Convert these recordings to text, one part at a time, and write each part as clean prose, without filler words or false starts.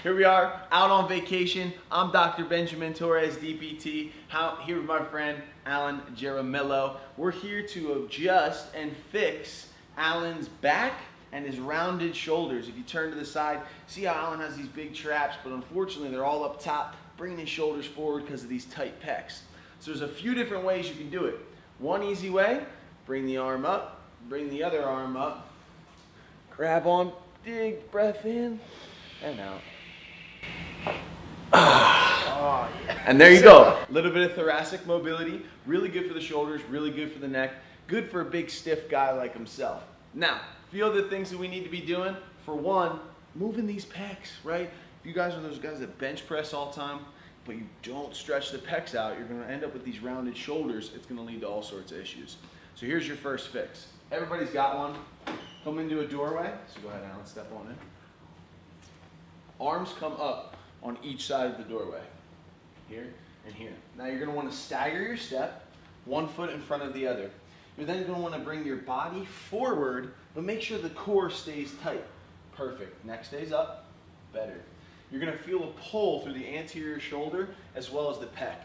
Here we are, out on vacation. I'm Dr. Benjamin Torres, DPT, here with my friend Alan Jaramillo. We're here to adjust and fix Alan's back and his rounded shoulders. If you turn to the side, see how Alan has these big traps, but unfortunately they're all up top, bringing his shoulders forward because of these tight pecs. So there's a few different ways you can do it. One easy way, bring the arm up, bring the other arm up, grab on, big breath in and out. Oh, yeah. And there you go. A little bit of thoracic mobility, really good for the shoulders, really good for the neck, good for a big stiff guy like himself. Now, a few other things that we need to be doing. For one, moving these pecs, right? If you guys are those guys that bench press all the time, but you don't stretch the pecs out, you're gonna end up with these rounded shoulders. It's gonna lead to all sorts of issues. So here's your first fix. Everybody's got one. Come into a doorway. So go ahead, Alan, step on it. Arms come up on each side of the doorway, here and here. Now you're gonna wanna stagger your step, one foot in front of the other. You're then gonna wanna bring your body forward, but make sure the core stays tight. Perfect, neck stays up, better. You're gonna feel a pull through the anterior shoulder as well as the pec.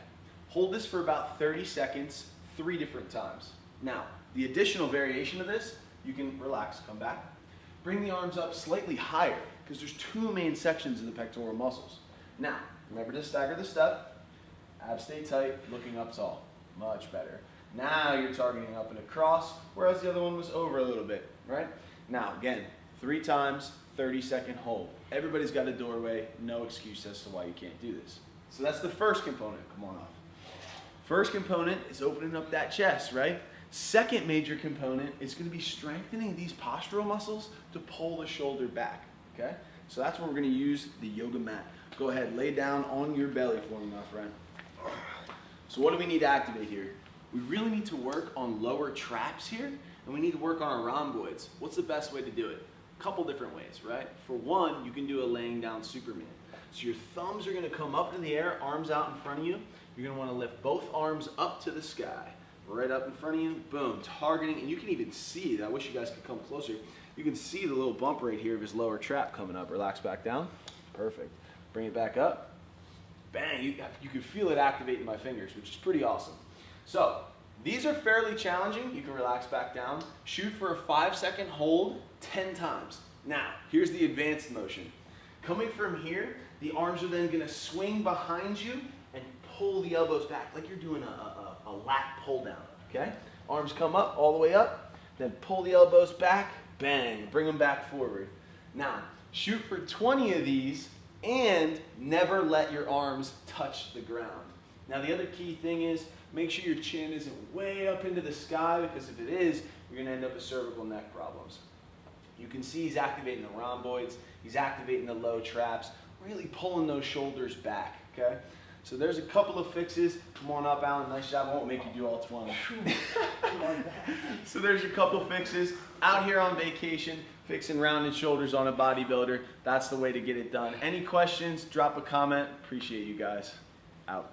Hold this for about 30 seconds, 3 different times. Now, the additional variation of this, you can relax, come back. Bring the arms up slightly higher, because there's 2 main sections of the pectoral muscles. Now, remember to stagger the step, abs stay tight, looking up tall, much better. Now you're targeting up and across, whereas the other one was over a little bit, right? Now, again, 3 times, 30-second hold. Everybody's got a doorway, no excuse as to why you can't do this. So that's the first component, come on off. First component is opening up that chest, right? Second major component is gonna be strengthening these postural muscles to pull the shoulder back, okay? So that's where we're gonna use the yoga mat. Go ahead, lay down on your belly for me, my friend. So what do we need to activate here? We really need to work on lower traps here, and we need to work on our rhomboids. What's the best way to do it? A couple different ways, right? For one, you can do a laying down Superman. So your thumbs are gonna come up in the air, arms out in front of you. You're gonna wanna lift both arms up to the sky. Right up in front of you, boom, targeting, and you can even see it. I wish you guys could come closer. You can see the little bump right here of his lower trap coming up. Relax back down, perfect. Bring it back up, bang, you can feel it activating my fingers, which is pretty awesome. So, these are fairly challenging. You can relax back down. Shoot for a 5-second hold 10 times. Now, here's the advanced motion. Coming from here, the arms are then gonna swing behind you and pull the elbows back like you're doing a lat pull down, okay? Arms come up, all the way up, then pull the elbows back, bang, bring them back forward. Now, shoot for 20 of these and never let your arms touch the ground. Now, the other key thing is make sure your chin isn't way up into the sky, because if it is, you're gonna end up with cervical neck problems. You can see he's activating the rhomboids, he's activating the low traps, really pulling those shoulders back, okay? So there's a couple of fixes. Come on up, Alan, nice job. I won't make you do all 20. So there's your couple fixes. Out here on vacation, fixing rounded shoulders on a bodybuilder. That's the way to get it done. Any questions, drop a comment. Appreciate you guys. Out.